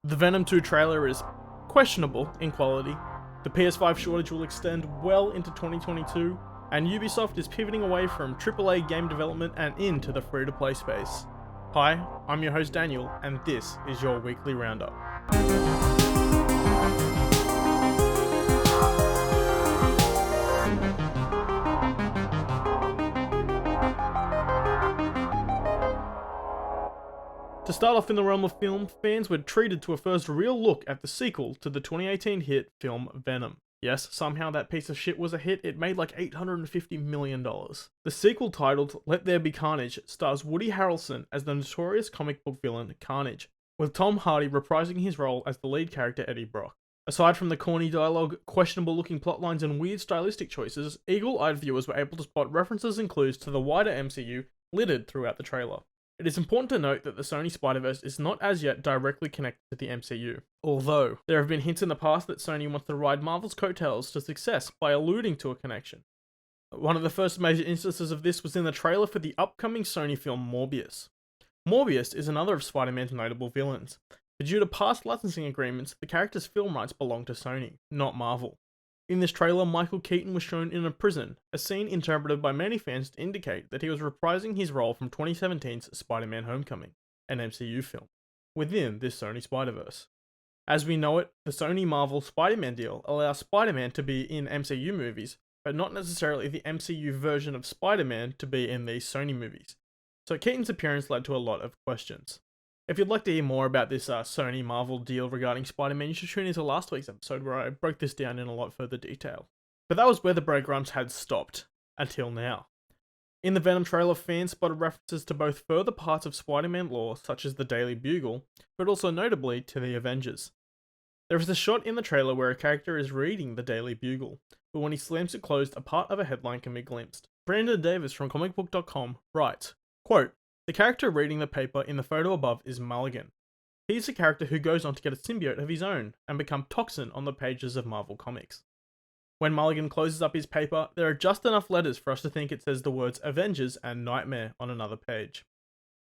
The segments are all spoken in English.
The Venom 2 trailer is questionable in quality, the PS5 shortage will extend well into 2022, and Ubisoft is pivoting away from AAA game development and into the free-to-play space. Hi, I'm your host Daniel, and this is your weekly roundup. To start off in the realm of film, fans were treated to a first real look at the sequel to the 2018 hit film Venom. Yes, somehow that piece of shit was a hit, it made like $850 million. The sequel, titled Let There Be Carnage, stars Woody Harrelson as the notorious comic book villain Carnage, with Tom Hardy reprising his role as the lead character Eddie Brock. Aside from the corny dialogue, questionable looking plotlines and weird stylistic choices, eagle-eyed viewers were able to spot references and clues to the wider MCU littered throughout the trailer. It is important to note that the Sony Spider-Verse is not as yet directly connected to the MCU, although there have been hints in the past that Sony wants to ride Marvel's coattails to success by alluding to a connection. One of the first major instances of this was in the trailer for the upcoming Sony film Morbius. Morbius is another of Spider-Man's notable villains, but due to past licensing agreements, the character's film rights belong to Sony, not Marvel. In this trailer, Michael Keaton was shown in a prison, a scene interpreted by many fans to indicate that he was reprising his role from 2017's Spider-Man Homecoming, an MCU film, within this Sony Spider-Verse. As we know it, the Sony-Marvel Spider-Man deal allows Spider-Man to be in MCU movies, but not necessarily the MCU version of Spider-Man to be in these Sony movies, so Keaton's appearance led to a lot of questions. If you'd like to hear more about this Sony-Marvel deal regarding Spider-Man, you should tune into last week's episode where I broke this down in a lot further detail. But that was where the breadcrumbs had stopped, until now. In the Venom trailer, fans spotted references to both further parts of Spider-Man lore, such as the Daily Bugle, but also notably to the Avengers. There is a shot in the trailer where a character is reading the Daily Bugle, but when he slams it closed, a part of a headline can be glimpsed. Brandon Davis from comicbook.com writes, quote, "The character reading the paper in the photo above is Mulligan. He's the character who goes on to get a symbiote of his own and become Toxin on the pages of Marvel Comics. When Mulligan closes up his paper, there are just enough letters for us to think it says the words Avengers and Nightmare on another page.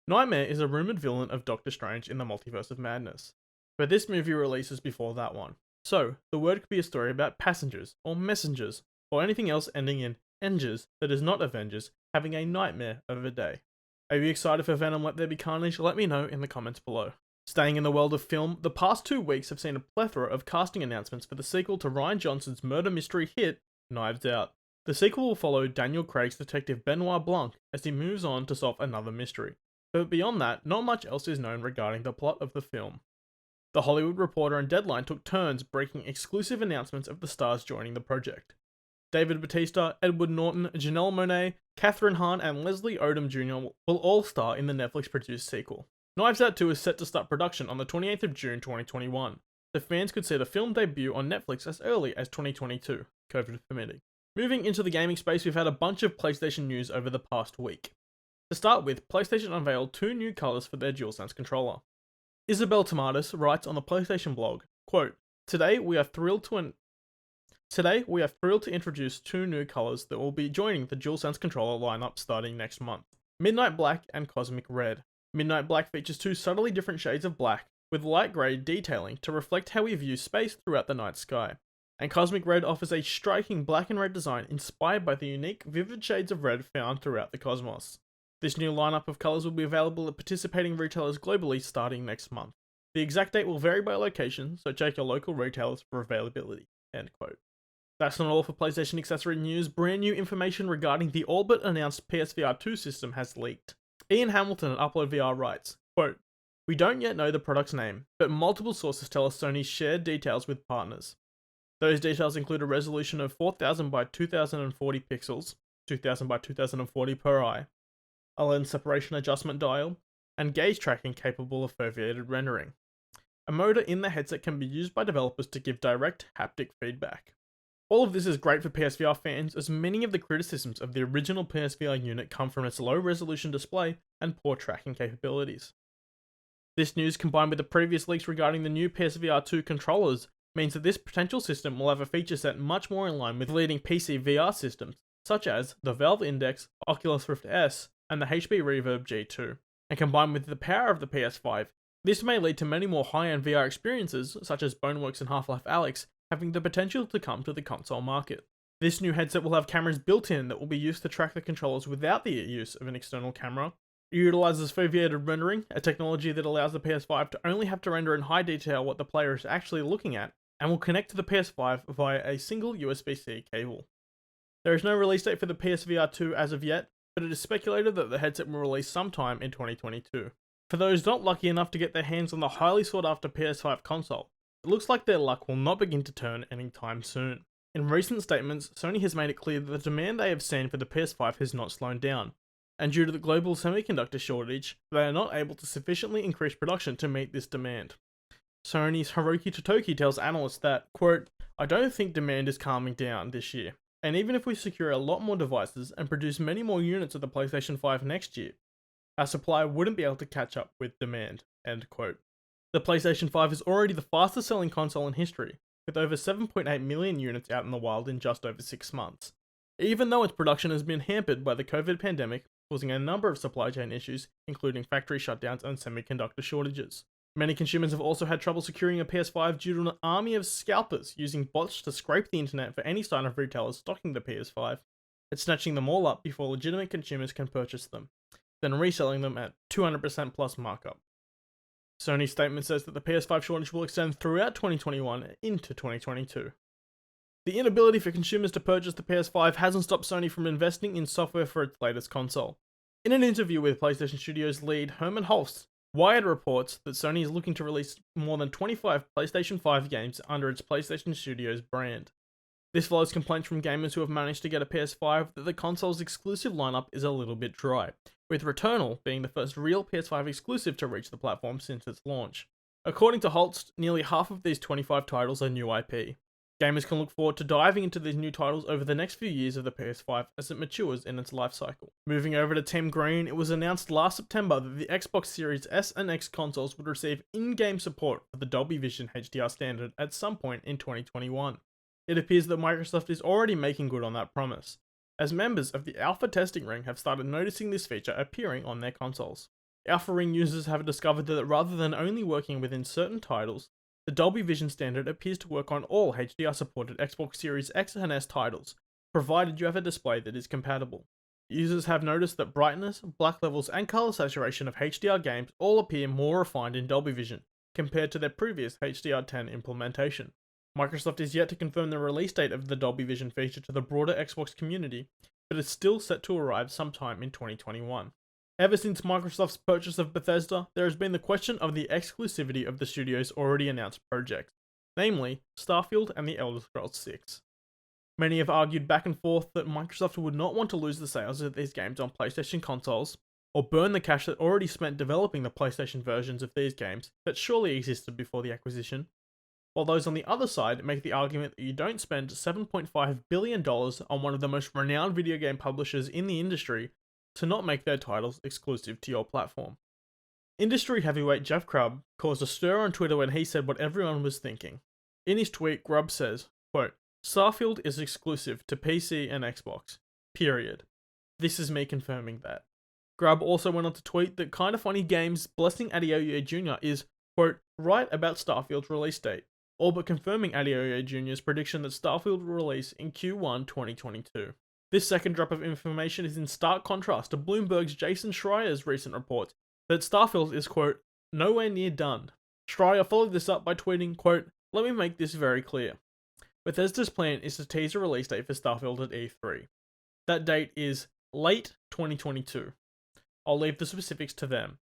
Nightmare is a rumoured villain of Doctor Strange in the Multiverse of Madness, but this movie releases before that one. So, the word could be a story about passengers, or messengers, or anything else ending in engers that is not Avengers having a nightmare of a day. Are you excited for Venom Let There Be Carnage? Let me know in the comments below." Staying in the world of film, the past 2 weeks have seen a plethora of casting announcements for the sequel to Rian Johnson's murder mystery hit, Knives Out. The sequel will follow Daniel Craig's detective Benoit Blanc as he moves on to solve another mystery. But beyond that, not much else is known regarding the plot of the film. The Hollywood Reporter and Deadline took turns breaking exclusive announcements of the stars joining the project. David Bautista, Edward Norton, Janelle Monáe, Catherine Hahn, and Leslie Odom Jr. will all star in the Netflix-produced sequel. Knives Out 2 is set to start production on the 28th of June 2021, so fans could see the film debut on Netflix as early as 2022, COVID permitting. Moving into the gaming space, we've had a bunch of PlayStation news over the past week. To start with, PlayStation unveiled 2 new colours for their DualSense controller. Isabel Tomatis writes on the PlayStation blog, quote, Today we are thrilled to introduce 2 new colours that will be joining the DualSense controller lineup starting next month. Midnight Black and Cosmic Red. Midnight Black features 2 subtly different shades of black, with light grey detailing to reflect how we view space throughout the night sky. And Cosmic Red offers a striking black and red design inspired by the unique, vivid shades of red found throughout the cosmos. This new lineup of colours will be available at participating retailers globally starting next month. The exact date will vary by location, so check your local retailers for availability." End quote. That's not all for PlayStation accessory news. Brand new information regarding the all but announced PSVR 2 system has leaked. Ian Hamilton at UploadVR writes, quote, "We don't yet know the product's name, but multiple sources tell us Sony's shared details with partners. Those details include a resolution of 4000 by 2040 pixels, 2000 by 2040 per eye, a lens separation adjustment dial, and gaze tracking capable of foveated rendering. A motor in the headset can be used by developers to give direct haptic feedback. All of this is great for PSVR fans, as many of the criticisms of the original PSVR unit come from its low-resolution display and poor tracking capabilities. This news, combined with the previous leaks regarding the new PSVR 2 controllers, means that this potential system will have a feature set much more in line with leading PC VR systems, such as the Valve Index, Oculus Rift S, and the HP Reverb G2. And combined with the power of the PS5, This may lead to many more high-end VR experiences, such as Boneworks and Half-Life Alyx, having the potential to come to the console market. This new headset will have cameras built in that will be used to track the controllers without the use of an external camera. It utilizes foveated rendering, a technology that allows the PS5 to only have to render in high detail what the player is actually looking at, and will connect to the PS5 via a single USB-C cable. There is no release date for the PSVR 2 as of yet, but it is speculated that the headset will release sometime in 2022. For those not lucky enough to get their hands on the highly sought after PS5 console, it looks like their luck will not begin to turn anytime soon. In recent statements, Sony has made it clear that the demand they have seen for the PS5 has not slowed down, and due to the global semiconductor shortage, they are not able to sufficiently increase production to meet this demand. Sony's Hiroki Totoki tells analysts that, quote, "I don't think demand is calming down this year, and even if we secure a lot more devices and produce many more units of the PlayStation 5 next year, our supply wouldn't be able to catch up with demand," end quote. The PlayStation 5 is already the fastest selling console in history, with over 7.8 million units out in the wild in just over 6 months. Even though its production has been hampered by the COVID pandemic, causing a number of supply chain issues, including factory shutdowns and semiconductor shortages. Many consumers have also had trouble securing a PS5 due to an army of scalpers using bots to scrape the internet for any sign of retailers stocking the PS5, and snatching them all up before legitimate consumers can purchase them, then reselling them at 200% plus markup. Sony's statement says that the PS5 shortage will extend throughout 2021 into 2022. The inability for consumers to purchase the PS5 hasn't stopped Sony from investing in software for its latest console. In an interview with PlayStation Studios lead Herman Hulst, Wired reports that Sony is looking to release more than 25 PlayStation 5 games under its PlayStation Studios brand. This follows complaints from gamers who have managed to get a PS5 that the console's exclusive lineup is a little bit dry, with Returnal being the first real PS5 exclusive to reach the platform since its launch. According to Holst, nearly half of these 25 titles are new IP. Gamers can look forward to diving into these new titles over the next few years of the PS5 as it matures in its life cycle. Moving over to Team Green, it was announced last September that the Xbox Series S and X consoles would receive in-game support for the Dolby Vision HDR standard at some point in 2021. It appears that Microsoft is already making good on that promise, as members of the Alpha testing ring have started noticing this feature appearing on their consoles. Alpha ring users have discovered that rather than only working within certain titles, the Dolby Vision standard appears to work on all HDR-supported Xbox Series X and S titles, provided you have a display that is compatible. Users have noticed that brightness, black levels, and color saturation of HDR games all appear more refined in Dolby Vision, compared to their previous HDR10 implementation. Microsoft is yet to confirm the release date of the Dolby Vision feature to the broader Xbox community, but is still set to arrive sometime in 2021. Ever since Microsoft's purchase of Bethesda, there has been the question of the exclusivity of the studio's already announced projects, namely Starfield and The Elder Scrolls 6. Many have argued back and forth that Microsoft would not want to lose the sales of these games on PlayStation consoles, or burn the cash that already spent developing the PlayStation versions of these games that surely existed before the acquisition, while those on the other side make the argument that you don't spend $7.5 billion on one of the most renowned video game publishers in the industry to not make their titles exclusive to your platform. Industry heavyweight Jeff Grubb caused a stir on Twitter when he said what everyone was thinking. In his tweet, Grubb says, quote, "Starfield is exclusive to PC and Xbox. Period. This is me confirming that." Grubb also went on to tweet that Kinda Funny Games blessing Adeoye Jr. is, quote, "right about Starfield's release date," all but confirming Adeoye Jr.'s prediction that Starfield will release in Q1 2022. This second drop of information is in stark contrast to Bloomberg's Jason Schreier's recent report that Starfield is, quote, "nowhere near done." Schreier followed this up by tweeting, quote, "Let me make this very clear. Bethesda's plan is to tease a release date for Starfield at E3. That date is late 2022. I'll leave the specifics to them.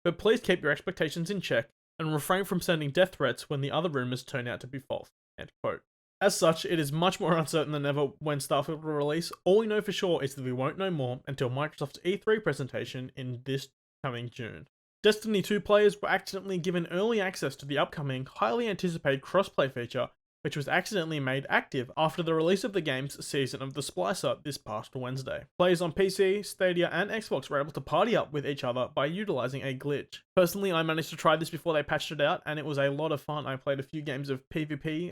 But please keep your expectations in check and refrain from sending death threats when the other rumors turn out to be false." End quote. As such, it is much more uncertain than ever when Starfield will release. All we know for sure is that we won't know more until Microsoft's E3 presentation in this coming June. Destiny 2 players were accidentally given early access to the upcoming, highly anticipated crossplay feature, which was accidentally made active after the release of the game's Season of the Splicer this past Wednesday. Players on PC, Stadia, and Xbox were able to party up with each other by utilizing a glitch. Personally, I managed to try this before they patched it out, and it was a lot of fun. I played a few games of PvP,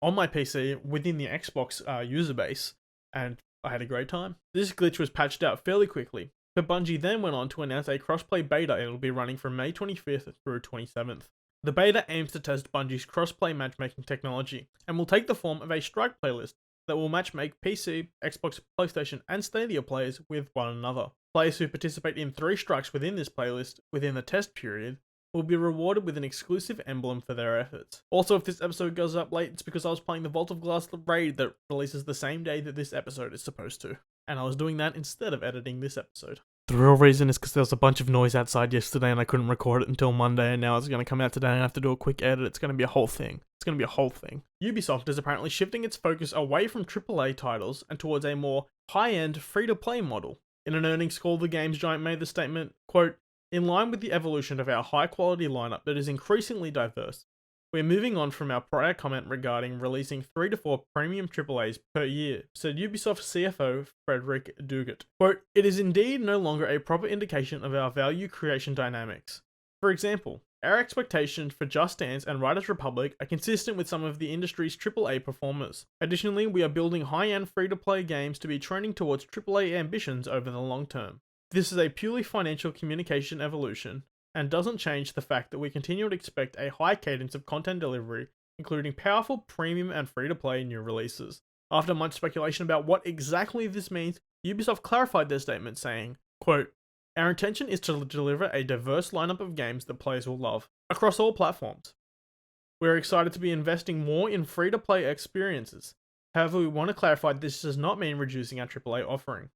on my PC within the Xbox user base, and I had a great time. This glitch was patched out fairly quickly, But Bungie then went on to announce a crossplay beta and it will be running from May 25th through 27th. The beta aims to test Bungie's crossplay matchmaking technology, and will take the form of a strike playlist that will matchmake PC, Xbox, PlayStation, and Stadia players with one another. Players who participate in 3 strikes within this playlist within the test period will be rewarded with an exclusive emblem for their efforts. Also, if this episode goes up late, it's because I was playing the Vault of Glass raid that releases the same day that this episode is supposed to, and I was doing that instead of editing this episode. The real reason is because there was a bunch of noise outside yesterday and I couldn't record it until Monday, and now it's going to come out today and I have to do a quick edit. It's going to be a whole thing. Ubisoft is apparently shifting its focus away from AAA titles and towards a more high-end free-to-play model. In an earnings call, the games giant made the statement, quote, "In line with the evolution of our high-quality lineup that is increasingly diverse, we're moving on from our prior comment regarding releasing 3 to 4 premium AAAs per year," said Ubisoft CFO Frederick Duguet. Quote, "It is indeed no longer a proper indication of our value creation dynamics. For example, our expectations for Just Dance and Riders Republic are consistent with some of the industry's AAA performers. Additionally, we are building high-end free-to-play games to be trending towards AAA ambitions over the long term. This is a purely financial communication evolution, and doesn't change the fact that we continue to expect a high cadence of content delivery, including powerful premium and free-to-play new releases." After much speculation about what exactly this means, Ubisoft clarified their statement saying, quote, "Our intention is to deliver a diverse lineup of games that players will love, across all platforms. We're excited to be investing more in free-to-play experiences. However, we want to clarify this does not mean reducing our AAA offering.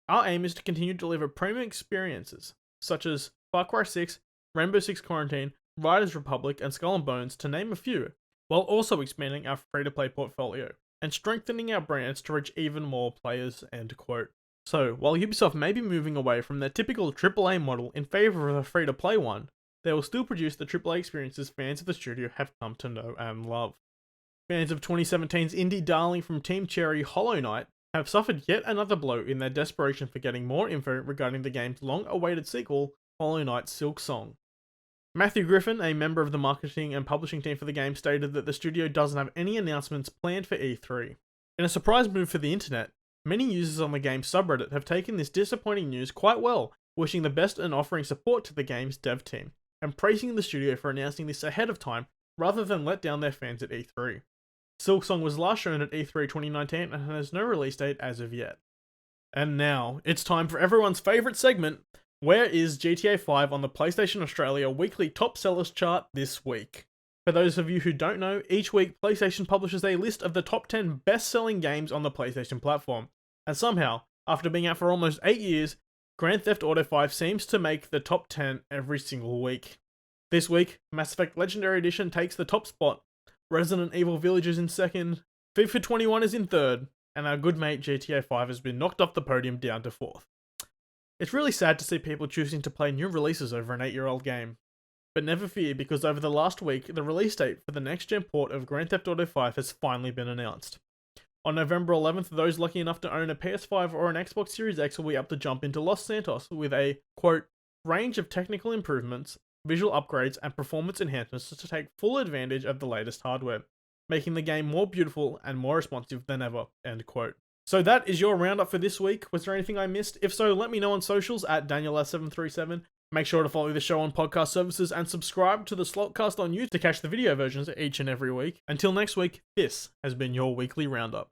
Our aim is to continue to deliver premium experiences, such as Far Cry 6, Rainbow Six Quarantine, Riders Republic, and Skull and Bones, to name a few, while also expanding our free-to-play portfolio, and strengthening our brands to reach even more players," end quote. So, while Ubisoft may be moving away from their typical AAA model in favour of a free-to-play one, they will still produce the AAA experiences fans of the studio have come to know and love. Fans of 2017's indie darling from Team Cherry, Hollow Knight, have suffered yet another blow in their desperation for getting more info regarding the game's long-awaited sequel, Hollow Knight Silk Song. Matthew Griffin, a member of the marketing and publishing team for the game, stated that the studio doesn't have any announcements planned for E3. In a surprise move for the internet, many users on the game's subreddit have taken this disappointing news quite well, wishing the best and offering support to the game's dev team, and praising the studio for announcing this ahead of time rather than let down their fans at E3. Silk Song was last shown at E3 2019 and has no release date as of yet. And now, it's time for everyone's favourite segment, where is GTA 5 on the PlayStation Australia weekly top sellers chart this week? For those of you who don't know, each week PlayStation publishes a list of the top 10 best-selling games on the PlayStation platform, and somehow, after being out for almost 8 years, Grand Theft Auto 5 seems to make the top 10 every single week. This week, Mass Effect Legendary Edition takes the top spot, Resident Evil Village is in second, FIFA 21 is in third, and our good mate GTA 5 has been knocked off the podium down to fourth. It's really sad to see people choosing to play new releases over an 8-year-old game. But never fear, because over the last week, the release date for the next-gen port of Grand Theft Auto 5 has finally been announced. On November 11th, those lucky enough to own a PS5 or an Xbox Series X will be able to jump into Los Santos with a, quote, range of technical improvements, visual upgrades, and performance enhancements to take full advantage of the latest hardware, making the game more beautiful and more responsive than ever, end quote. So that is your roundup for this week. Was there anything I missed? If so, let me know on socials at DanielS737. Make sure to follow the show on podcast services and subscribe to the Slotcast on YouTube to catch the video versions each and every week. Until next week, this has been your weekly roundup.